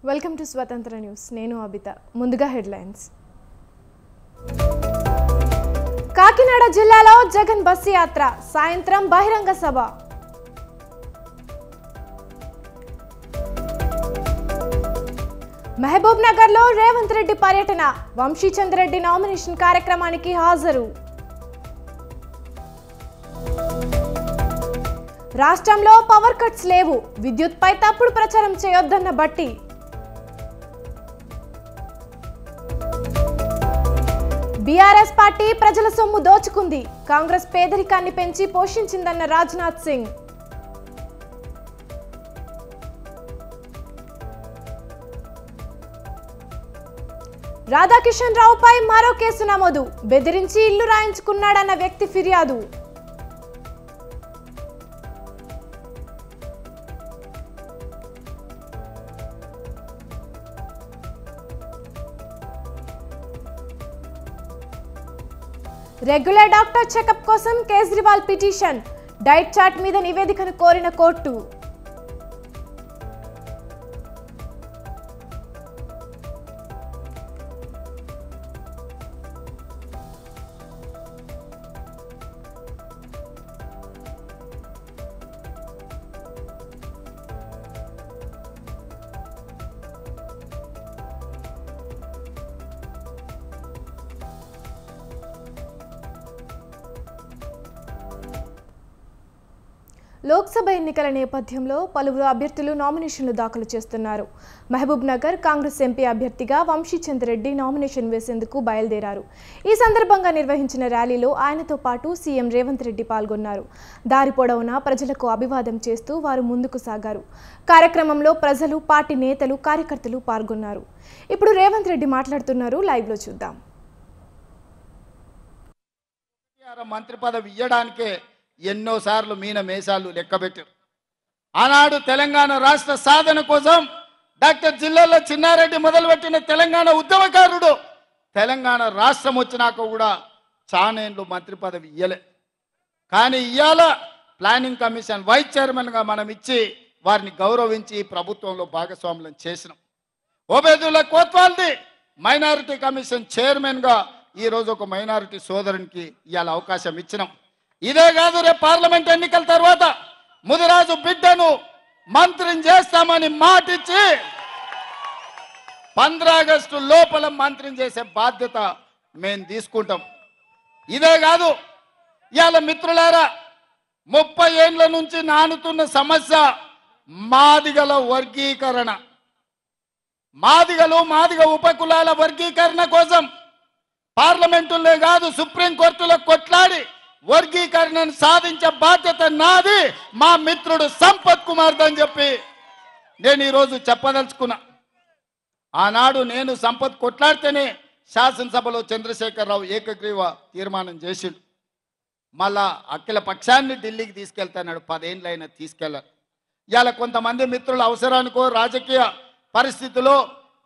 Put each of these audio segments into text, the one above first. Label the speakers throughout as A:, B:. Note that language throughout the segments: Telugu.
A: వెల్కమ్ టు స్వతంత్ర న్యూస్. నేను అబిత. ముందుగా హెడ్లైన్స్. కాకినాడ జిల్లాలో జగన్ బస్సు యాత్ర, సాయంత్రం బహిరంగ సభ. మహబూబ్ నగర్ లో రేవంత్ రెడ్డి పర్యటన, వంశీచంద్రెడ్డి నామినేషన్ కార్యక్రమానికి హాజరు. రాష్ట్రంలో పవర్ కట్స్ లేవు, విద్యుత్ పై తప్పుడు ప్రచారం చేయొద్దన్న బట్టి. బీఆర్ఎస్ పార్టీ ప్రజల సొమ్ము దోచుకుంది, కాంగ్రెస్ పేదరికాన్ని పెంచి పోషించిందన్న రాజ్నాథ్ సింగ్. రాధాకిషన్ రావుపై మరో కేసు నమోదు, బెదిరించి ఇల్లు రాయించుకున్నాడన్న వ్యక్తి ఫిర్యాదు. రెగ్యులర్ డాక్టర్ చెకప్ కోసం కేజ్రీవాల్ పిటిషన్, డైట్ చార్ట్ మీద నివేదికను కోరిన కోర్టు. లోక్సభ ఎన్నికల నేపథ్యంలో పలువురు అభ్యర్థులు నామినేషన్లు దాఖలు చేస్తున్నారు. మహబూబ్ నగర్ కాంగ్రెస్ ఎంపీ అభ్యర్థిగా వంశీచంద్రెడ్డి నామినేషన్ వేసేందుకు బయలుదేరారు. ఈ సందర్భంగా నిర్వహించిన ర్యాలీలో ఆయనతో పాటు సీఎం రేవంత్ రెడ్డి పాల్గొన్నారు. దారి పొడవునా ప్రజలకు అభివాదం చేస్తూ వారు ముందుకు సాగారు. కార్యక్రమంలో ప్రజలు, పార్టీ నేతలు, కార్యకర్తలు పాల్గొన్నారు. ఇప్పుడు రేవంత్ రెడ్డి మాట్లాడుతున్నారు. లైవ్ లో చూద్దాం.
B: మంత్రి పదవి ఇవ్వడానికే ఎన్నోసార్లు మీన మేషాలు లెక్కబెట్టారు. ఆనాడు తెలంగాణ రాష్ట్ర సాధన కోసం డాక్టర్ జిల్లాలో చిన్నారెడ్డి మొదలుపెట్టిన తెలంగాణ ఉద్యమకారుడు తెలంగాణ రాష్ట్రం వచ్చినాక కూడా చానేళ్ళు మంత్రి పదవి ఇయ్యలే. కానీ ఇవాళ ప్లానింగ్ కమిషన్ వైస్ చైర్మన్గా మనం ఇచ్చి వారిని గౌరవించి ప్రభుత్వంలో భాగస్వాములను చేసినాం. ఓబేదుల్లా కోత్వాల్ది మైనారిటీ కమిషన్ చైర్మన్గా ఈరోజు ఒక మైనారిటీ సోదరునికి ఇవాళ అవకాశం ఇచ్చినాం. ఇదే కాదు, రేపు పార్లమెంట్ ఎన్నికల తర్వాత ముదిరాజు బిడ్డను మంత్రిని చేస్తామని మాటిచ్చి 15 ఆగస్టు లోపల మంత్రిని చేసే బాధ్యత మేము తీసుకుంటాం. ఇదే కాదు, ఇవాళ మిత్రులారా 30 ఏళ్ల నుంచి నానుతున్న సమస్య మాదిగల వర్గీకరణ. మాదిగ ఉపకులాల వర్గీకరణ కోసం పార్లమెంటులో కాదు సుప్రీంకోర్టులో కొట్లాడి వర్గీకరణను సాధించే బాధ్యత నాది, మా మిత్రుడు సంపత్ కుమార్ అని చెప్పి నేను ఈరోజు చెప్పదలుచుకున్నా. ఆనాడు నేను సంపత్ కొట్లాడితేనే శాసనసభలో చంద్రశేఖరరావు ఏకగ్రీవ తీర్మానం చేసిండు. మళ్ళా అఖిల పక్షాన్ని ఢిల్లీకి తీసుకెళ్తాడు. 10 ఏళ్ళైనా తీసుకెళ్ళారు. ఇవాళ కొంతమంది మిత్రుల అవసరానికో రాజకీయ పరిస్థితిలో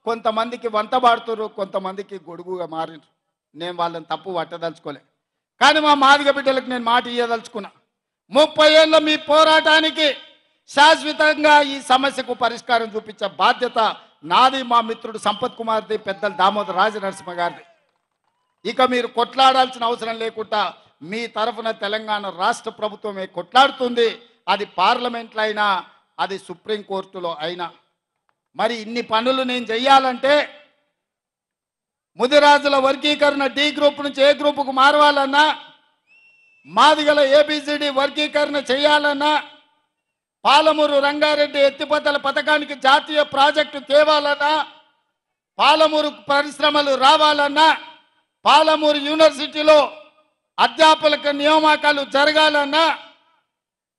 B: కొంతమందికి వంతబాడుతున్నారు, కొంతమందికి గొడుగుగా మారినారు. నేను వాళ్ళని తప్పు పట్టదలుచుకోలే. కానీ మా మాదిగ బిడ్డలకు నేను మాట ఇయ్యదలుచుకున్నా. 30 ఏళ్ళ మీ పోరాటానికి శాశ్వతంగా ఈ సమస్యకు పరిష్కారం చూపించే బాధ్యత నాది, మా మిత్రుడు సంపత్ కుమార్ది, పెద్దలు దామోదర రాజనరసింహ గారిది. ఇక మీరు కొట్లాడాల్సిన అవసరం లేకుండా మీ తరఫున తెలంగాణ రాష్ట్ర ప్రభుత్వమే కొట్లాడుతుంది. అది పార్లమెంట్లో అయినా, అది సుప్రీంకోర్టులో అయినా. మరి ఇన్ని పనులు నేను చెయ్యాలంటే ముదిరాజుల వర్గీకరణ డి గ్రూప్ నుంచి ఏ గ్రూపుకు మారవాలన్నా, మాదిగల ఏబిసిడి వర్గీకరణ చేయాలన్నా, పాలమూరు రంగారెడ్డి ఎత్తిపోతల పథకానికి జాతీయ ప్రాజెక్టు తేవాలన్నా, పాలమూరు పరిశ్రమలు రావాలన్నా, పాలమూరు యూనివర్సిటీలో అధ్యాపకుల నియామకాలు జరగాలన్నా,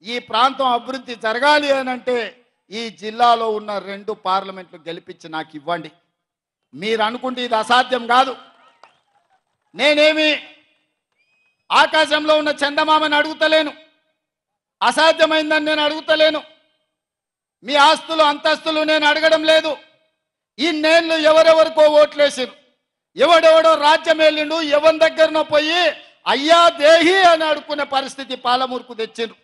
B: ఈ ప్రాంతం అభివృద్ధి జరగాలి అనంటే ఈ జిల్లాలో ఉన్న 2 పార్లమెంట్లు గెలిపించి నాకు ఇవ్వండి. మీరు అనుకుంటే ఇది అసాధ్యం కాదు. నేనేమి ఆకాశంలో ఉన్న చందమామని అడుగుతలేను, అసాధ్యమైందని నేను అడుగుతలేను. మీ ఆస్తులు అంతస్తులు నేను అడగడం లేదు. ఇన్నేళ్ళు ఎవరెవరికో ఓట్లేసారు, ఎవడెవడో రాజ్యం వెళ్ళిండు, ఎవరి దగ్గరనో పోయి అయ్యా దేహి అని అడుక్కునే పరిస్థితి పాలమూరుకు తెచ్చిండ్రు.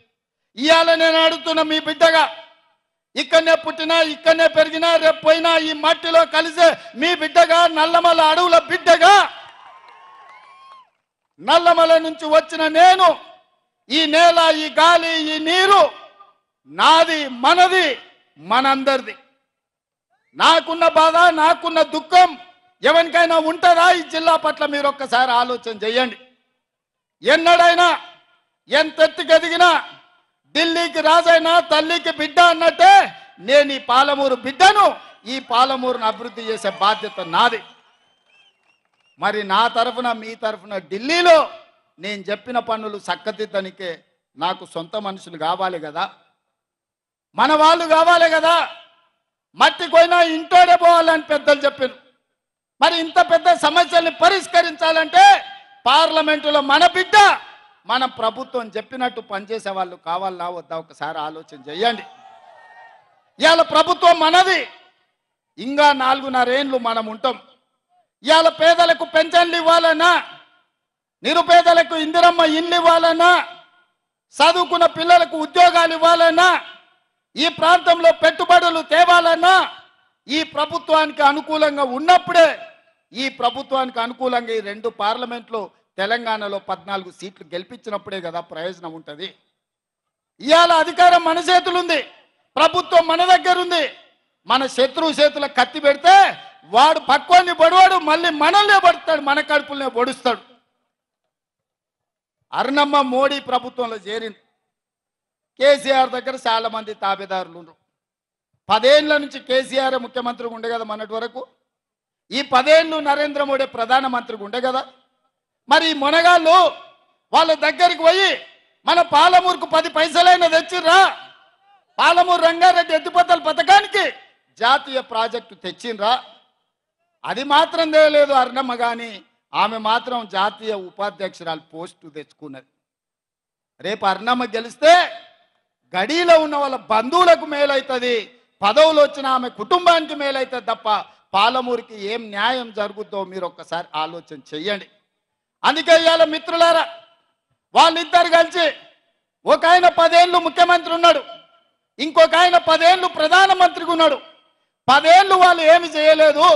B: ఇవాళ నేను అడుగుతున్న మీ బిడ్డగా ఇక్కడనే పుట్టినా ఇక్కడనే పెరిగినా రేపు పోయినా ఈ మట్టిలో కలిసే మీ బిడ్డగా నల్లమల అడవుల బిడ్డగా నల్లమల నుంచి వచ్చిన నేను ఈ నేల ఈ గాలి ఈ నీరు నాది మనది మనందరిది. నాకున్న బాధ నాకున్న దుఃఖం ఎవరికైనా ఉంటుందా ఈ జిల్లా పట్ల? మీరు ఒక్కసారి ఆలోచన చేయండి. ఎన్నడైనా ఎంతెత్తుకు ఎదిగినా ఢిల్లీకి రాజైనా తల్లికి బిడ్డ అన్నట్టే నేను ఈ పాలమూరు బిడ్డను, ఈ పాలమూరును అభివృద్ధి చేసే బాధ్యత నాది. మరి నా తరఫున మీ తరఫున ఢిల్లీలో నేను చెప్పిన పనులు చక్కదిద్దనికే నాకు సొంత మనుషులు కావాలి కదా, మన వాళ్ళు కావాలి కదా. మట్టి పోయినా ఇంటోడే పోవాలని పెద్దలు చెప్పారు. మరి ఇంత పెద్ద సమస్యల్ని పరిష్కరించాలంటే పార్లమెంటులో మన బిడ్డ మన ప్రభుత్వం చెప్పినట్టు పనిచేసే వాళ్ళు కావాలా వద్దా ఒకసారి ఆలోచన చేయండి. ఇవాళ ప్రభుత్వం మనది, ఇంకా 4.5 ఏళ్ళు మనం ఉంటాం. ఇవాళ పేదలకు పెన్షన్లు ఇవ్వాలన్నా, నిరుపేదలకు ఇందిరమ్మ ఇల్లు ఇవ్వాలన్నా, చదువుకున్న పిల్లలకు ఉద్యోగాలు ఇవ్వాలన్నా, ఈ ప్రాంతంలో పెట్టుబడులు తేవాలన్నా ఈ ప్రభుత్వానికి అనుకూలంగా ఉన్నప్పుడే, ఈ ప్రభుత్వానికి అనుకూలంగా ఈ 2 పార్లమెంట్లో తెలంగాణలో 14 సీట్లు గెలిపించినప్పుడే కదా ప్రయోజనం ఉంటుంది. ఇవాళ అధికారం మన చేతులుంది, ప్రభుత్వం మన దగ్గర ఉంది. మన శత్రువు చేతుల కత్తి పెడితే వాడు పక్వాన్ని పొడవాడు, మళ్ళీ మనల్నే పడుతాడు, మన కడుపులనే పొడుస్తాడు. అరుణమ్మ మోడీ ప్రభుత్వంలో చేరింది. కేసీఆర్ దగ్గర చాలా మంది తాబేదారులు ఉన్నారు. 10 ఏళ్ల నుంచి కేసీఆర్ ముఖ్యమంత్రిగా ఉండే కదా మొన్నటి వరకు. ఈ 10 ఏళ్ళు నరేంద్ర మోడీ ప్రధానమంత్రిగా ఉండే కదా. మరి ఈ మొనగాళ్ళు వాళ్ళ దగ్గరికి పోయి మన పాలమూరుకు 10 పైసలైనా తెచ్చిర్రా, పాలమూరు రంగారెడ్డి ఎత్తిపోతల పథకానికి జాతీయ ప్రాజెక్టు తెచ్చిండ్రా? అది మాత్రం తెలియలేదు అరుణమ్మ, కానీ ఆమె మాత్రం జాతీయ ఉపాధ్యక్షురాలు పోస్టు తెచ్చుకున్నది. రేపు అరుణమ్మ గెలిస్తే గడిలో ఉన్న వాళ్ళ బంధువులకు మేలవుతుంది, పదవులు వచ్చిన ఆమె కుటుంబానికి మేలవుతుంది తప్ప పాలమూరుకి ఏం న్యాయం జరుగుద్దో మీరు ఒక్కసారి ఆలోచన చెయ్యండి. అందుకే ఇవాళ మిత్రులారా, వాళ్ళిద్దరు కలిసి ఒక ఆయన 10 ఏళ్ళు ముఖ్యమంత్రి ఉన్నాడు, ఇంకొక ఆయన 10 ఏళ్ళు ప్రధానమంత్రిగా ఉన్నాడు. 10 ఏళ్ళు వాళ్ళు ఏమి చేయలేదు,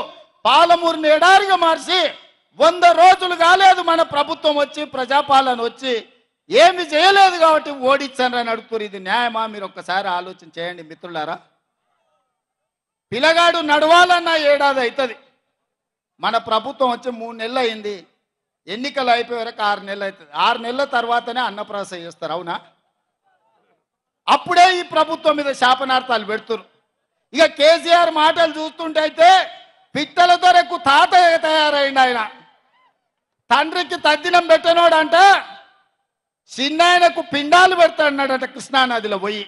B: పాలమూరుని ఎడారిగా మార్చి 100 రోజులు కాలేదు మన ప్రభుత్వం వచ్చి, ప్రజాపాలన వచ్చి ఏమి చేయలేదు కాబట్టి ఓడించాను అని అడుగుతారు. ఇది న్యాయమా? మీరు ఒక్కసారి ఆలోచన చేయండి మిత్రులారా. పిల్లగాడు నడవాలన్న ఏడాది అవుతుంది. మన ప్రభుత్వం వచ్చి 3 నెలలు అయింది, ఎన్నికలు అయిపోయే వరకు 6 నెలలు అవుతుంది. 6 నెలల తర్వాతనే అన్నప్రాసన చేస్తారు, అవునా? అప్పుడే ఈ ప్రభుత్వం మీద శాపనార్థాలు పెడుతున్నారు. ఇక కేసీఆర్ మాటలు చూస్తుంటే అయితే పిట్టల దొరకు తాత తయారైంది. ఆయన తండ్రికి తద్దినం పెట్టనోడంట చిన్నాయనకు పిండాలు పెడతాడన్నాడట కృష్ణానదిలో పోయి.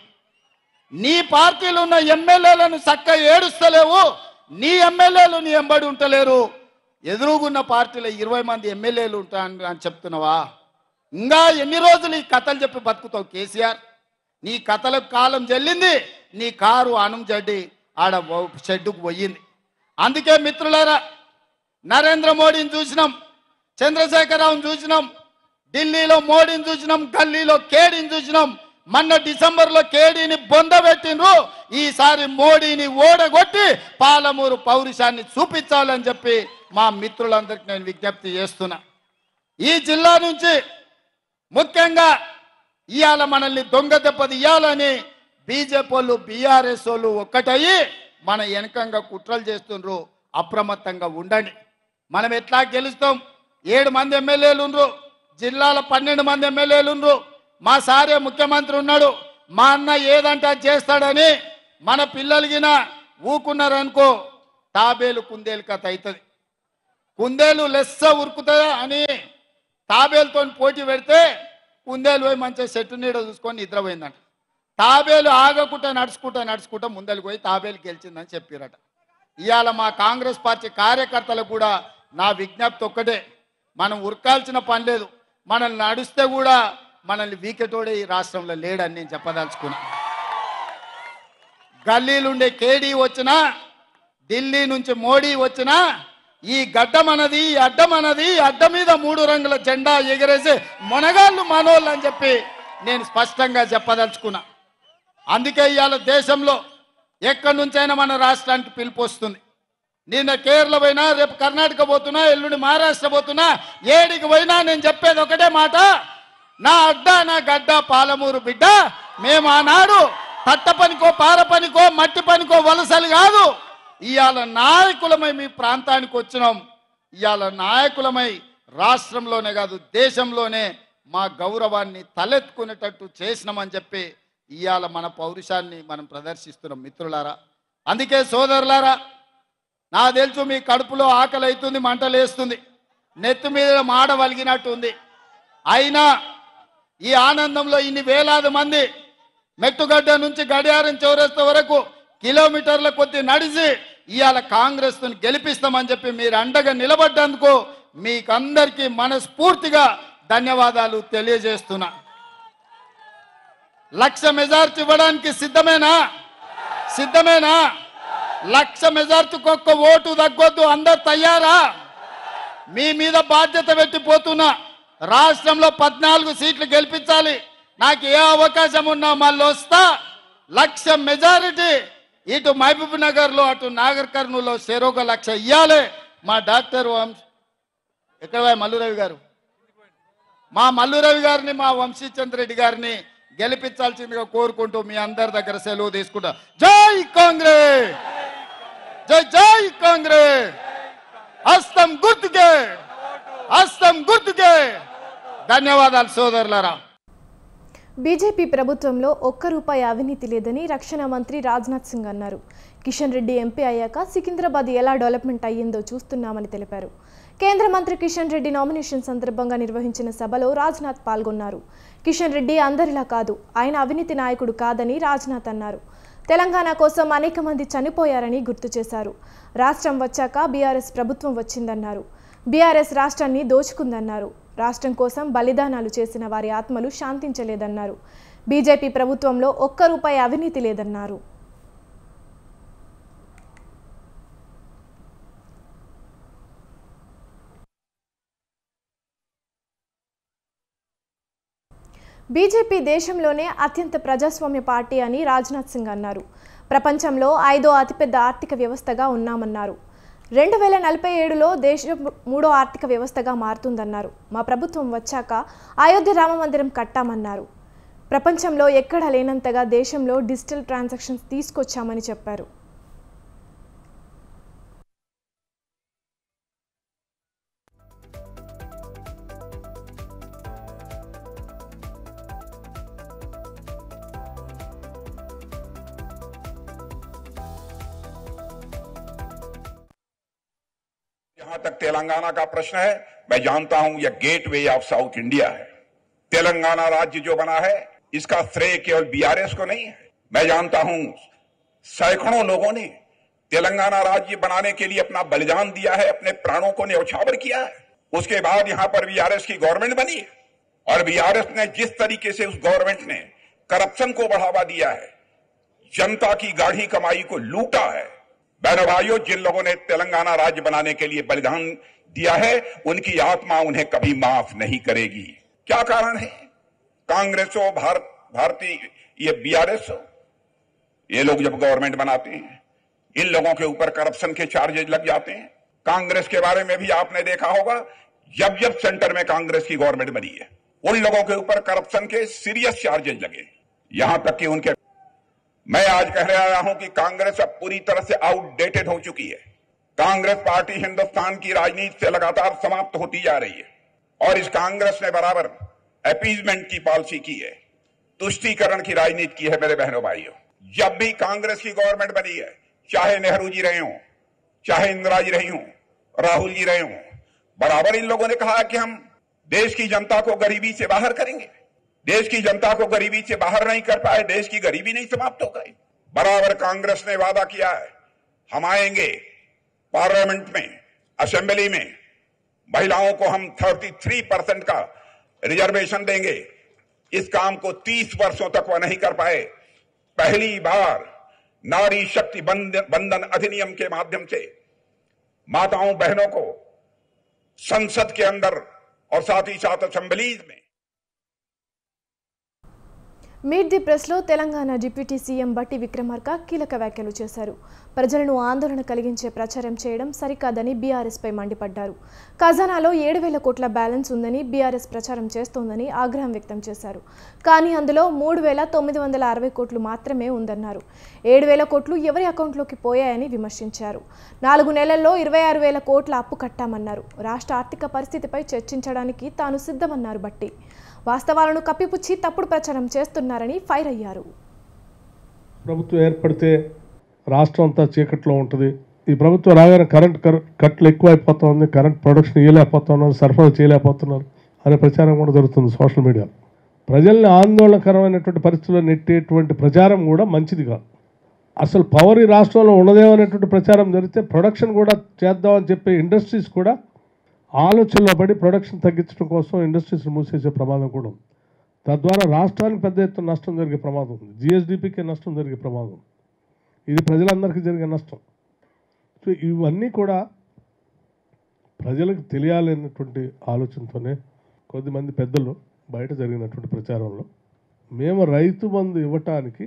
B: నీ పార్టీలో ఉన్న ఎమ్మెల్యేలను చక్కగా ఏడుస్తలేవు, నీ ఎమ్మెల్యేలు నీ ఎంబడి ఉంటలేరు, ఎదురుగున్న పార్టీలో 20 మంది ఎమ్మెల్యేలు ఉంటాను అని చెప్తున్నావా? ఇంకా ఎన్ని రోజులు ఈ కథలు చెప్పి బతుకుతావు కేసీఆర్? నీ కథలకు కాలం చెల్లింది, నీ కారు అణం జడ్డి ఆడ షెడ్డుకు పోయింది. అందుకే మిత్రులారా, నరేంద్ర మోడీని చూసినాం, చంద్రశేఖరరావుని చూసినాం, ఢిల్లీలో మోడీని చూసినాం, గల్లీలో కేడీని చూసినాం. మొన్న డిసెంబర్లో కేడీని బొందబెట్టిండ్రు. ఈసారి మోడీని ఓడగొట్టి పాలమూరు పౌరుషాన్ని చూపించాలని చెప్పి మా మిత్రులందరికీ నేను విజ్ఞప్తి చేస్తున్నా. ఈ జిల్లా నుంచి ముఖ్యంగా ఇవాళ మనల్ని దొంగ దెబ్బతీయాలని బీజేపీ వాళ్ళు బీఆర్ఎస్ వాళ్ళు ఒక్కటయ్యి మన వెనకంగా కుట్రలు చేస్తుండ్రు. అప్రమత్తంగా ఉండండి. మనం ఎట్లా గెలుస్తాం? 7 మంది ఎమ్మెల్యేలు ఉన్నారు, జిల్లాలో 12 మంది ఎమ్మెల్యేలు ఉన్నారు, మా సారే ముఖ్యమంత్రి ఉన్నాడు, మా అన్న ఏదంటే చేస్తాడని మన పిల్లలకినా ఊకున్నారనుకో తాబేలు కుందేలు కథ అవుతుంది. కుందేలు లెస్స ఉరుకుతుందా అని తాబేలుతో పోటీ పెడితే కుందేలు పోయి మంచిగా చెట్టు నీడ చూసుకొని నిద్రపోయిందంట. తాబేలు ఆగకుండా నడుచుకుంటా ముందరికి పోయి తాబేలు గెలిచిందని చెప్పారట. ఇవాళ మా కాంగ్రెస్ పార్టీ కార్యకర్తలకు కూడా నా విజ్ఞప్తి ఒక్కటే, మనం ఉరకాల్సిన పని లేదు. మనల్ని నడిస్తే కూడా మనల్ని వీకెటోడే ఈ రాష్ట్రంలో లేడని నేను చెప్పదలుచుకున్నా. గల్లీలుండే కేడీ వచ్చినా, ఢిల్లీ నుంచి మోడీ వచ్చినా, ఈ గడ్డ మనది, ఈ అడ్డ మనది, ఈ అడ్డ మీద 3 రంగుల జెండా ఎగరేసే మొనగాళ్ళు మనోళ్ళు అని చెప్పి నేను స్పష్టంగా చెప్పదలుచుకున్నా. అందుకే ఇవాళ దేశంలో ఎక్కడి నుంచైనా మన రాష్ట్రానికి పిలుపు వస్తుంది. నిన్న కేరళ పోయినా, రేపు కర్ణాటక పోతున్నా, ఎల్లుండి మహారాష్ట్ర పోతున్నా, ఏడికి పోయినా నేను చెప్పేది ఒకటే మాట, నా అడ్డ నా గడ్డ పాలమూరు బిడ్డ. మేము ఆనాడు పట్ట పనికో పార పనికో మట్టి పనికో వలసలు కాదు, ఇవాళ నాయకులమై మీ ప్రాంతానికి వచ్చినాం. ఇవాళ నాయకులమై రాష్ట్రంలోనే కాదు దేశంలోనే మా గౌరవాన్ని తలెత్తుకునేటట్టు చేసినామని చెప్పి ఇవాళ మన పౌరుషాన్ని మనం ప్రదర్శిస్తున్నాం మిత్రులారా. అందుకే సోదరులారా, నా తెలుసు మీ కడుపులో ఆకలి అవుతుంది, మంటలేస్తుంది, నెత్తి మీద మాడ వలిగినట్టు ఉంది. అయినా ఈ ఆనందంలో ఇన్ని వేలాది మంది మెట్టుగడ్డ నుంచి గడియారం చౌరస్తా వరకు కిలోమీటర్ల కొద్ది నడిచి ఇవాళ కాంగ్రెస్ గెలిపిస్తామని చెప్పి మీరు అండగా నిలబడ్డందుకు మీకందరికీ మనస్ఫూర్తిగా ధన్యవాదాలు తెలియజేస్తున్నా. 1,00,000 మెజార్టీ ఇవ్వడానికి సిద్ధమేనా? 1,00,000 మెజార్టీకి ఒక్క ఓటు తగ్గొద్దు, అందరు తయారా? మీ మీద బాధ్యత పెట్టిపోతున్నా. రాష్ట్రంలో 14 సీట్లు గెలిపించాలి. నాకు ఏ అవకాశం ఉన్నా మళ్ళీ వస్తా. 1,00,000 మెజారిటీ ఇటు మహబూబ్ నగర్లో అటు నాగర్ కర్నూలులో చెరొక 1,00,000 ఇవ్వాలి. మా డాక్టర్ ఎక్కడ మల్లురవి గారు, మా మల్లురవి గారిని, మా వంశీచంద్రెడ్డి గారిని గెలిపించాల్సిందిగా కోరుకుంటూ మీ అందరి దగ్గర సెలవు తీసుకుంటా. జై కాంగ్రెస్, జై జై కాంగ్రెస్. హస్తం గుర్తుకే, హస్తం గుర్తుకే. ధన్యవాదాలు సోదరులారా.
A: బీజేపీ ప్రభుత్వంలో ఒక్క రూపాయి అవినీతి లేదని రక్షణ మంత్రి రాజ్నాథ్ సింగ్ అన్నారు. కిషన్ రెడ్డి ఎంపీ అయ్యాక సికింద్రాబాద్ ఎలా డెవలప్మెంట్ అయ్యిందో చూస్తున్నామని తెలిపారు. కేంద్ర మంత్రి కిషన్ రెడ్డి నామినేషన్ సందర్భంగా నిర్వహించిన సభలో రాజ్నాథ్ పాల్గొన్నారు. కిషన్ రెడ్డి అందరిలా కాదు, ఆయన అవినీతి నాయకుడు కాదని రాజ్నాథ్ అన్నారు. తెలంగాణ కోసం అనేక మంది చనిపోయారని గుర్తు చేశారు. రాష్ట్రం వచ్చాక బీఆర్ఎస్ ప్రభుత్వం వచ్చిందన్నారు. బీఆర్ఎస్ రాష్ట్రాన్ని దోచుకుందన్నారు. రాష్ట్రం కోసం బలిదానాలు చేసిన వారి ఆత్మలు శాంతించలేదన్నారు. బీజేపీ ప్రభుత్వంలో ఒక్క రూపాయి అవినీతి లేదన్నారు. బీజేపీ దేశంలోనే అత్యంత ప్రజాస్వామ్య పార్టీ అని రాజ్నాథ్ సింగ్ అన్నారు. ప్రపంచంలో 5వ అతిపెద్ద ఆర్థిక వ్యవస్థగా ఉన్నామన్నారు. 2047లో దేశం 3వ ఆర్థిక వ్యవస్థగా మారుతుందన్నారు. మా ప్రభుత్వం వచ్చాక అయోధ్య రామ మందిరం కట్టామన్నారు. ప్రపంచంలో ఎక్కడా లేనంతగా దేశంలో డిజిటల్ ట్రాన్సాక్షన్స్ తీసుకొచ్చామని చెప్పారు.
C: जहां तक तेलंगाना का प्रश्न है, मैं जानता हूं यह गेटवे ऑफ साउथ इंडिया है। तेलंगाना राज्य जो बना है इसका श्रेय केवल बीआरएस को नहीं है। मैं जानता हूं सैकड़ों लोगों ने तेलंगाना राज्य बनाने के लिए अपना बलिदान दिया है, अपने प्राणों को न्यौछावर किया है। उसके बाद यहां पर बीआरएस की गवर्नमेंट बनी है और बीआरएस ने जिस तरीके से उस गवर्नमेंट ने करप्शन को बढ़ावा दिया है, जनता की गाढ़ी कमाई को लूटा है। बहनों भाइयों, जिन लोगों ने तेलंगाना राज्य बनाने के लिए बलिदान दिया है उनकी आत्मा उन्हें कभी माफ नहीं करेगी। क्या कारण है? कांग्रेस हो, भारतीय ये बीआरएस हो, ये लोग जब गवर्नमेंट बनाते हैं इन लोगों के ऊपर करप्शन के चार्जेस लग जाते हैं। कांग्रेस के बारे में भी आपने देखा होगा, जब जब सेंटर में कांग्रेस की गवर्नमेंट बनी है उन लोगों के ऊपर करप्शन के सीरियस चार्जेस लगे, यहां तक कि उनके मैं आज कह रहा हूं कि कांग्रेस अब पूरी तरह से आउटडेटेड हो चुकी है। कांग्रेस पार्टी हिंदुस्तान की राजनीति से लगातार समाप्त होती जा रही है और इस कांग्रेस ने बराबर अपीजमेंट की पॉलिसी की है, तुष्टीकरण की राजनीति की है। मेरे बहनों भाइयों, जब भी कांग्रेस की गवर्नमेंट बनी है, चाहे नेहरू जी रहे हों, चाहे इंदिरा जी रही हों, राहुल जी रहे हों, बराबर इन लोगों ने कहा कि हम देश की जनता को गरीबी से बाहर करेंगे। देश की जनता को गरीबी से बाहर नहीं कर पाए, देश की गरीबी नहीं समाप्त हो गई। बराबर कांग्रेस ने वादा किया है, हम आएंगे पार्लियामेंट में, असेंबली में महिलाओं को हम 33% का रिजर्वेशन देंगे। इस काम को 30 वर्षों तक वह नहीं कर पाए। पहली बार नारी शक्ति बंधन अधिनियम के माध्यम से माताओं बहनों को संसद के अंदर और साथ ही साथ असेंबलीज में
A: మీట్ ది ప్రెస్లో తెలంగాణ డిప్యూటీ సీఎం బట్టి విక్రమార్క కీలక వ్యాఖ్యలు చేశారు. ప్రజలను ఆందోళన కలిగించే ప్రచారం చేయడం సరికాదని బీఆర్ఎస్పై మండిపడ్డారు. ఖజానాలో 7,000 కోట్ల బ్యాలెన్స్ ఉందని బీఆర్ఎస్ ప్రచారం చేస్తోందని ఆగ్రహం వ్యక్తం చేశారు. కానీ అందులో 3,960 కోట్లు మాత్రమే ఉందన్నారు. 7,000 కోట్లు ఎవరి అకౌంట్లోకి పోయాయని విమర్శించారు. 4 నెలల్లో 26,000 కోట్ల అప్పు కట్టామన్నారు. రాష్ట్ర ఆర్థిక పరిస్థితిపై చర్చించడానికి తాను సిద్ధమన్నారు బట్టి. వాస్తవాలను కప్పిపుచ్చి తప్పుడు ప్రచారం చేస్తున్నారని ఫైర్ అయ్యారు.
D: ప్రభుత్వం ఏర్పడితే రాష్ట్రం అంతా చీకట్లో ఉంటుంది. ఈ ప్రభుత్వం రాగానే కరెంట్ కట్లు ఎక్కువైపోతుంది, కరెంట్ ప్రొడక్షన్ ఇవ్వలేకపోతున్నారు, సరఫరా చేయలేకపోతున్నారు అనే ప్రచారం కూడా జరుగుతుంది సోషల్ మీడియా. ప్రజల్ని ఆందోళనకరమైనటువంటి పరిస్థితుల్లో నెట్టేటువంటి ప్రచారం కూడా మంచిది కాదు. అసలు పవర్ ఈ రాష్ట్రంలో ఉన్నదేమనేటువంటి ప్రచారం జరిగితే ప్రొడక్షన్ కూడా చేద్దామని చెప్పే ఇండస్ట్రీస్ కూడా ఆలోచనలో పడి ప్రొడక్షన్ తగ్గించడం కోసం ఇండస్ట్రీస్ని మూసేసే ప్రమాదం కూడా ఉంది. తద్వారా రాష్ట్రానికి పెద్ద ఎత్తున నష్టం జరిగే ప్రమాదం ఉంది. జిఎస్డిపికి నష్టం జరిగే ప్రమాదం. ఇది ప్రజలందరికీ జరిగే నష్టం. సో ఇవన్నీ కూడా ప్రజలకు తెలియాలనేటువంటి ఆలోచనతోనే కొద్దిమంది పెద్దలు బయట జరిగినటువంటి ప్రచారంలో మేము రైతు బంధు ఇవ్వటానికి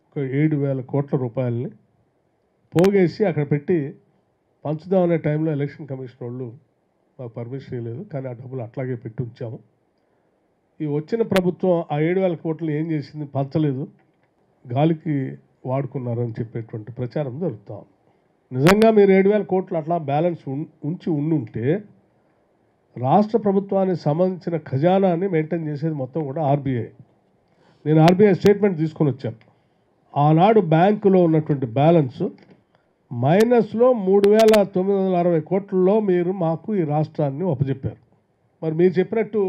D: ఒక 7,000 కోట్ల రూపాయలని పోగేసి అక్కడ పెట్టి పంచుదామనే టైంలో ఎలక్షన్ కమిషన్ వాళ్ళు మాకు పర్మిషన్ ఇవ్వలేదు, కానీ ఆ డబ్బులు అట్లాగే పెట్టి ఉంచాము. ఈ వచ్చిన ప్రభుత్వం ఆ 7,000 కోట్లు ఏం చేసింది, పంచలేదు, గాలికి వాడుకున్నారని చెప్పేటువంటి ప్రచారం జరుగుతూ ఉంది. నిజంగా మీరు 7,000 కోట్లు అట్లా బ్యాలెన్స్ ఉంచి ఉండుంటే రాష్ట్ర ప్రభుత్వానికి సంబంధించిన ఖజానాన్ని మెయింటైన్ చేసేది మొత్తం కూడా ఆర్బీఐ. నేను ఆర్బీఐ స్టేట్మెంట్ తీసుకొని వచ్చాను. ఆనాడు బ్యాంకులో ఉన్నటువంటి బ్యాలెన్స్ మైనస్లో 3,960 కోట్లలో మీరు మాకు ఈ రాష్ట్రాన్ని అప్పచెప్పారు. మరి మీరు చెప్పినట్టు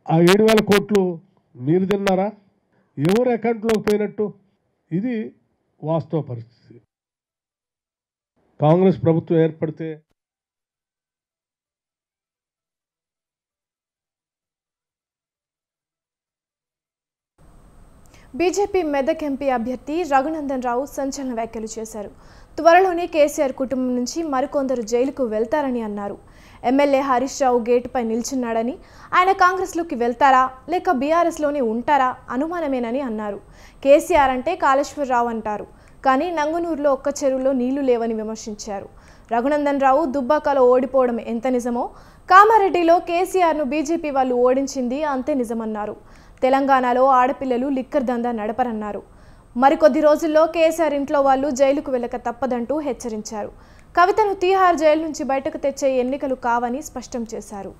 D: ఆ 7,000 కోట్లు మీరు తిన్నారా? ఎవరు అకౌంట్లోకి పోయినట్టు? ఇది వాస్తవ పరిస్థితి. కాంగ్రెస్ ప్రభుత్వం ఏర్పడితే
A: బీజేపీ మెదక్ ఎంపీ అభ్యర్థి రఘునందన్ రావు సంచలన వ్యాఖ్యలు చేశారు. త్వరలోనే కేసీఆర్ కుటుంబం నుంచి మరికొందరు జైలుకు వెళ్తారని అన్నారు. ఎమ్మెల్యే హరీష్ రావు గేటుపై నిల్చున్నాడని, ఆయన కాంగ్రెస్లోకి వెళ్తారా లేక బీఆర్ఎస్లోనే ఉంటారా అనుమానమేనని అన్నారు. కేసీఆర్ అంటే కాళేశ్వరరావు అంటారు, కానీ నంగునూరులో ఒక్క చెరువులో నీళ్లు లేవని విమర్శించారు. రఘునందన్ రావు దుబ్బాకలో ఓడిపోవడం ఎంత నిజమో, కామారెడ్డిలో కేసీఆర్ను బీజేపీ వాళ్ళు ఓడించింది అంతే నిజమన్నారు. తెలంగాణలో ఆడపిల్లలు లిక్కర్ దందా నడపరన్నారు. మరికొద్ది రోజుల్లో కేసీఆర్ ఇంట్లో వాళ్ళు జైలుకు వెళ్ళక తప్పదంటూ హెచ్చరించారు. కవితను తీహార్ జైలు నుంచి బయటకు తెచ్చే ఎన్నికలు కావని స్పష్టం చేశారు.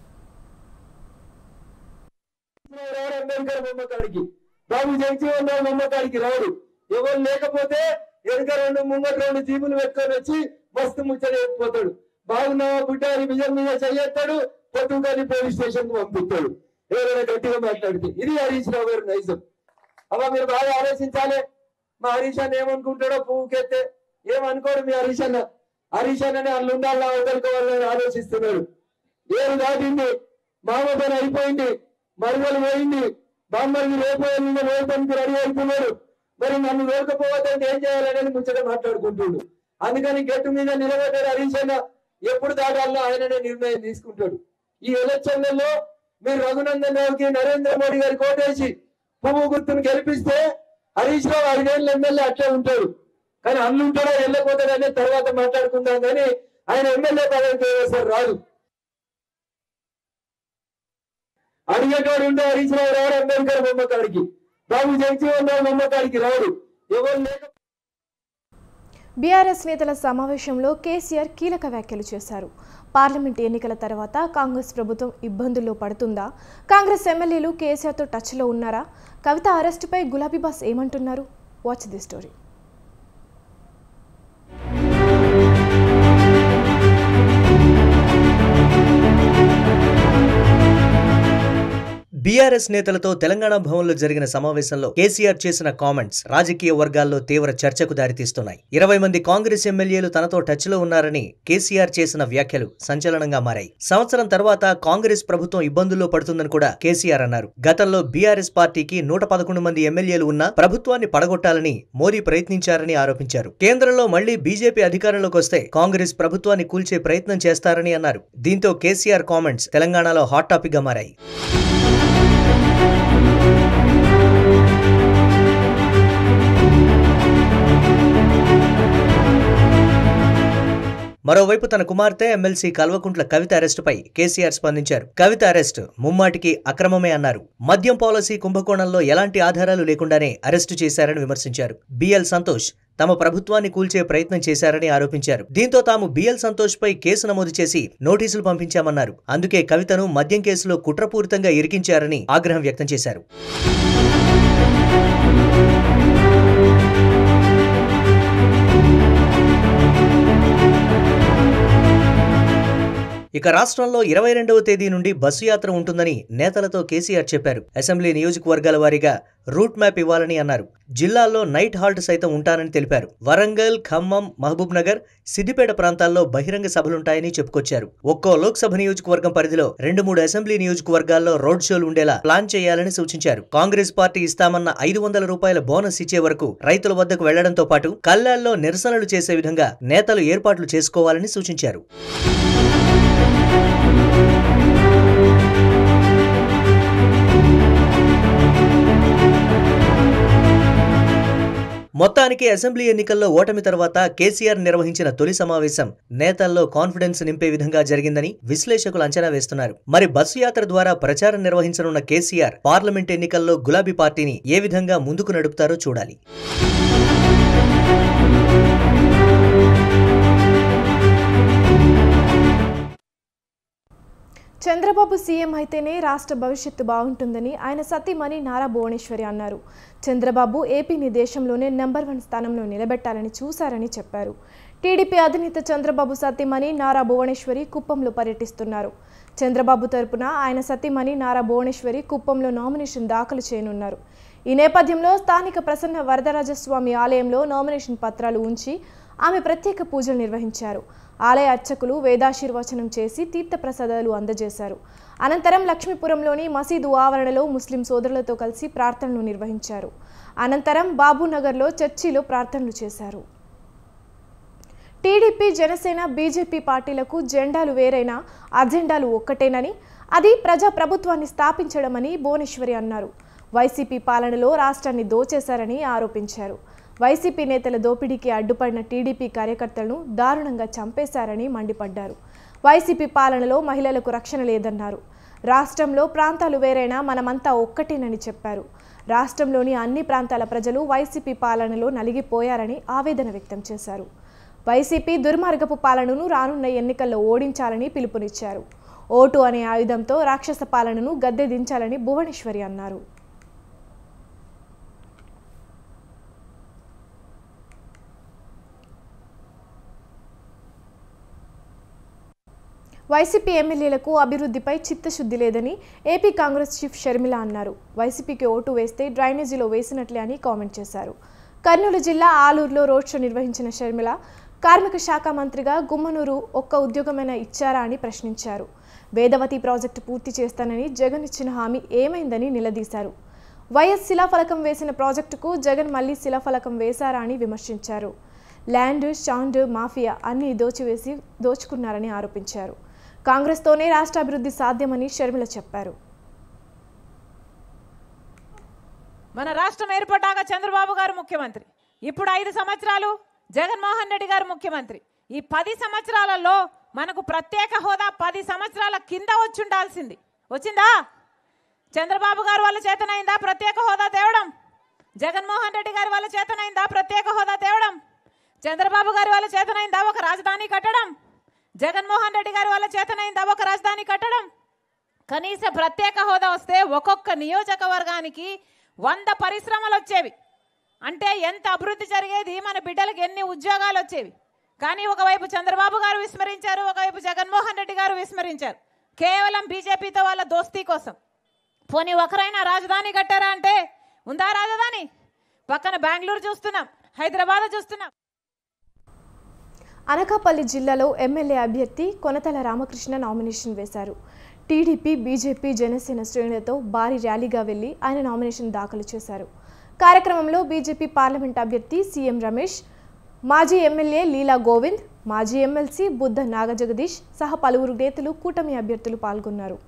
E: ఎవరు లేకపోతే వెనుక 2 ముంగట 2 జీబులు పెట్టుకొని వచ్చి మస్తు ముచ్చటైపోతాడు. బాగున్నావా బిడ్డ అని విజయం మీద చెయ్యెత్తాడు, పొట్టుకొని పోలీస్ స్టేషన్ కు పంపిస్తాడు ఎవరైనా గట్టిగా మాట్లాడితే. ఇది హరీష్ రావు గారు నైజం. అలా మీరు బాగా ఆలోచించాలి. మా హరీష్ అన్న ఏమనుకుంటాడో పువ్వుకెత్తే ఏమనుకోడు మీ హరీష్ అన్న. హరీష్ అన్ననే అల్లు ఉండాలా వదులుకోవాలని ఆలోచిస్తున్నాడు. ఏరు దాటింది, మామ పని అయిపోయింది, మరుగలు పోయింది, బామ్మని రేపోయింది, రేపనికి రెడీ అవుతున్నాడు. మరి నన్ను వేరుకపోవద్దంటే ఏం చేయాలనేది ముచ్చట మాట్లాడుకుంటున్నాడు. అందుకని గట్టు మీద నిలబడ్డాడు హరీష్ అన్న. ఎప్పుడు దాటాలో ఆయననే నిర్ణయం తీసుకుంటాడు. ఈ ఎలక్షన్లలో మీరు రఘునందన్ రావుకి నరేంద్ర మోడీ గారి కోటేసి పువ్వు గుర్తును గెలిపిస్తే హరీష్ రావు 5 ఏళ్ళ ఎమ్మెల్యే అట్లే ఉంటాడు. కానీ అల్లు ఉంటాడో వెళ్ళకపోతాడనే తర్వాత మాట్లాడుకుందాం, కానీ ఆయన ఎమ్మెల్యే పదవి రాదు. అడిగేటోడు ఉంటే హరీష్ రావు రాడు అంబేద్కర్ బొమ్మ కాడికి, బాబు జగజీవన్ రావు బొమ్మ కాడికి రాడు. ఎవరు లేక
A: బీఆర్ఎస్ నేతల సమావేశంలో కేసీఆర్ కీలక వ్యాఖ్యలు చేశారు. పార్లమెంట్ ఎన్నికల తర్వాత కాంగ్రెస్ ప్రభుత్వం ఇబ్బందుల్లో పడుతుందా? కాంగ్రెస్ ఎమ్మెల్యేలు కేసీఆర్తో టచ్లో ఉన్నారా? కవిత అరెస్టుపై గులాబీ బాస్ ఏమంటున్నారు? Watch the story.
F: బీఆర్ఎస్ నేతలతో తెలంగాణ భవన్లో జరిగిన సమావేశంలో కేసీఆర్ చేసిన కామెంట్స్ రాజకీయ వర్గాల్లో తీవ్ర చర్చకు దారితీస్తున్నాయి. 20 మంది కాంగ్రెస్ ఎమ్మెల్యేలు తనతో టచ్లో ఉన్నారని కేసీఆర్ చేసిన వ్యాఖ్యలు సంచలనంగా మారాయి. సంవత్సరం తర్వాత కాంగ్రెస్ ప్రభుత్వం ఇబ్బందుల్లో పడుతుందని కూడా కేసీఆర్ అన్నారు. గతంలో బీఆర్ఎస్ పార్టీకి 111 మంది ఎమ్మెల్యేలు ఉన్నా ప్రభుత్వాన్ని పడగొట్టాలని మోదీ ప్రయత్నించారని ఆరోపించారు. కేంద్రంలో మళ్లీ బీజేపీ అధికారంలోకి వస్తే కాంగ్రెస్ ప్రభుత్వాన్ని కూల్చే ప్రయత్నం చేస్తారని అన్నారు. దీంతో కేసీఆర్ కామెంట్స్ తెలంగాణలో హాట్ టాపిక్ గా మారాయి. మరోవైపు తన కుమార్తె ఎమ్మెల్సీ కల్వకుంట్ల కవిత అరెస్టుపై కేసీఆర్ స్పందించారు. కవిత అరెస్టు ముమ్మాటికి అక్రమమే అన్నారు. మద్యం పాలసీ కుంభకోణంలో ఎలాంటి ఆధారాలు లేకుండానే అరెస్టు చేశారని విమర్శించారు. బిఎల్ సంతోష్ తమ ప్రభుత్వాన్ని కూల్చే ప్రయత్నం చేశారని ఆరోపించారు. దీంతో తాము బిఎల్ సంతోష్ పై కేసు నమోదు చేసి నోటీసులు పంపించామన్నారు. అందుకే కవితను మద్యం కేసులో కుట్రపూరితంగా ఇరికించారని ఆగ్రహం వ్యక్తం చేశారు. ఇక రాష్ట్రంలో 22వ తేదీ నుండి బస్సు యాత్ర ఉంటుందని నేతలతో కేసీఆర్ చెప్పారు. అసెంబ్లీ నియోజకవర్గాల వారీగా రూట్ మ్యాప్ ఇవ్వాలని అన్నారు. జిల్లాల్లో నైట్ హాల్ట్ సైతం ఉంటానని తెలిపారు. వరంగల్, ఖమ్మం, మహబూబ్ నగర్, సిద్దిపేట ప్రాంతాల్లో బహిరంగ సభలుంటాయని చెప్పుకొచ్చారు. ఒక్కో లోక్సభ నియోజకవర్గం పరిధిలో 2-3 అసెంబ్లీ నియోజకవర్గాల్లో రోడ్ షోలు ఉండేలా ప్లాన్ చేయాలని సూచించారు. కాంగ్రెస్ పార్టీ ఇస్తామన్న 500 రూపాయల బోనస్ ఇచ్చే వరకు రైతుల వద్దకు వెళ్లడంతో పాటు కల్లాల్లో నిరసనలు చేసే విధంగా నేతలు ఏర్పాట్లు చేసుకోవాలని సూచించారు. మొత్తానికి అసెంబ్లీ ఎన్నికల్లో ఓటమి తర్వాత కేసీఆర్ నిర్వహించిన తొలి సమావేశం నేతల్లో కాన్ఫిడెన్స్ నింపే విధంగా జరిగిందని విశ్లేషకులు అంచనా వేస్తున్నారు. మరి బస్సు యాత్ర ద్వారా ప్రచారం నిర్వహించనున్న కేసీఆర్ పార్లమెంట్ ఎన్నికల్లో గులాబీ పార్టీని ఏ విధంగా ముందుకు నడుపుతారో చూడాలి.
A: చంద్రబాబు సీఎం అయితేనే రాష్ట్ర భవిష్యత్తు బాగుంటుందని ఆయన సతీమణి నారా భువనేశ్వరి అన్నారు. చంద్రబాబు ఏపీని దేశంలోనే నెంబర్ 1 స్థానంలో నిలబెట్టాలని చూశారని చెప్పారు. టీడీపీ అధినేత చంద్రబాబు సతీమణి నారా భువనేశ్వరి కుప్పంలో పర్యటిస్తున్నారు. చంద్రబాబు తరపున ఆయన సతీమణి నారా భువనేశ్వరి కుప్పంలో నామినేషన్ దాఖలు చేయనున్నారు. ఈ నేపథ్యంలో స్థానిక ప్రసన్న వరదరాజస్వామి ఆలయంలో నామినేషన్ పత్రాలు ఉంచి ఆమె ప్రత్యేక పూజలు నిర్వహించారు. ఆలయ అర్చకులు వేదాశీర్వచనం చేసి తీర్థప్రసాదాలు అందజేశారు. అనంతరం లక్ష్మీపురంలోని మసీదు ఆవరణలో ముస్లిం సోదరులతో కలిసి ప్రార్థనలు నిర్వహించారు. అనంతరం బాబునగర్లో చర్చిలో ప్రార్థనలు చేశారు. టీడీపీ, జనసేన, బీజేపీ పార్టీలకు జెండాలు వేరైనా అజెండాలు ఒక్కటేనని, అది ప్రజాప్రభుత్వాన్ని స్థాపించడమని భువనేశ్వరి అన్నారు. వైసీపీ పాలనలో రాష్ట్రాన్ని దోచేశారని ఆరోపించారు. వైసీపీ నేతల దోపిడీకి అడ్డుపడిన టీడీపీ కార్యకర్తలను దారుణంగా చంపేశారని మండిపడ్డారు. వైసీపీ పాలనలో మహిళలకు రక్షణ లేదన్నారు. రాష్ట్రంలో ప్రాంతాలు వేరైనా మనమంతా ఒక్కటేనని చెప్పారు. రాష్ట్రంలోని అన్ని ప్రాంతాల ప్రజలు వైసీపీ పాలనలో నలిగిపోయారని ఆవేదన వ్యక్తం చేశారు. వైసీపీ దుర్మార్గపు పాలనను రానున్న ఎన్నికల్లో ఓడించాలని పిలుపునిచ్చారు. ఓటు అనే ఆయుధంతో రాక్షస పాలనను గద్దె దించాలని భువనేశ్వరి అన్నారు. వైసీపీ ఎమ్మెల్యేలకు అభివృద్ధిపై చిత్తశుద్ధి లేదని ఏపీ కాంగ్రెస్ చీఫ్ షర్మిల అన్నారు. వైసీపీకి ఓటు వేస్తే డ్రైనేజీలో వేసినట్లే అని కామెంట్ చేశారు. కర్నూలు జిల్లా ఆలూరులో రోడ్ షో నిర్వహించిన షర్మిల కార్మిక శాఖ మంత్రిగా గుమ్మనూరు ఒక్క ఉద్యోగమైనా ఇచ్చారా అని ప్రశ్నించారు. వేదవతి ప్రాజెక్టు పూర్తి చేస్తానని జగన్ ఇచ్చిన హామీ ఏమైందని నిలదీశారు. వైఎస్ శిలాఫలకం వేసిన ప్రాజెక్టుకు జగన్ మళ్లీ శిలాఫలకం వేశారా అని విమర్శించారు. ల్యాండ్, షాండ్ మాఫియా అన్ని దోచుకున్నారని ఆరోపించారు. కాంగ్రెస్తోనే రాష్ట్ర అభివృద్ధి సాధ్యమని షర్మిల చెప్పారు.
G: మన రాష్ట్రం ఏర్పడ్డాక చంద్రబాబు గారు ముఖ్యమంత్రి, ఇప్పుడు 5 సంవత్సరాలు జగన్మోహన్ రెడ్డి గారు ముఖ్యమంత్రి. ఈ 10 సంవత్సరాలలో మనకు ప్రత్యేక హోదా 10 సంవత్సరాల కింద వచ్చి ఉండాల్సింది. వచ్చిందా? చంద్రబాబు గారు వాళ్ళ చేతనైందా ప్రత్యేక హోదా తేవడం? జగన్మోహన్ రెడ్డి గారి వాళ్ళ చేతనైందా ప్రత్యేక హోదా తేవడం? చంద్రబాబు గారి వాళ్ళ చేతనైందా ఒక రాజధాని కట్టడం? జగన్మోహన్ రెడ్డి గారి వాళ్ళ చేతనైందా ఒక రాజధాని కట్టడం? కనీస ప్రత్యేక హోదా వస్తే ఒక్కొక్క నియోజకవర్గానికి 100 పరిశ్రమలు వచ్చేవి. అంటే ఎంత అభివృద్ధి జరిగేది, మన బిడ్డలకు ఎన్ని ఉద్యోగాలు వచ్చేవి. కానీ ఒకవైపు చంద్రబాబు గారు విస్మరించారు, ఒకవైపు జగన్మోహన్ రెడ్డి గారు విస్మరించారు. కేవలం బీజేపీతో వాళ్ళ దోస్తీ కోసం. పోనీ ఒకరైనా రాజధాని కట్టారా అంటే ఉందా రాజధాని? పక్కన బెంగళూరు చూస్తున్నాం, హైదరాబాద్ చూస్తున్నాం.
A: అనకాపల్లి జిల్లాలో ఎమ్మెల్యే అభ్యర్థి కొనతల రామకృష్ణ నామినేషన్ వేశారు. టీడీపీ, బీజేపీ, జనసేన శ్రేణులతో భారీ ర్యాలీగా వెళ్లి ఆయన నామినేషన్ దాఖలు చేశారు. కార్యక్రమంలో బీజేపీ పార్లమెంట్ అభ్యర్థి సీఎం రమేష్, మాజీ ఎమ్మెల్యే లీలా గోవింద్, మాజీ ఎమ్మెల్సీ బుద్ధ నాగజగదీష్ సహా పలువురు నేతలు, కూటమి అభ్యర్థులు పాల్గొన్నారు.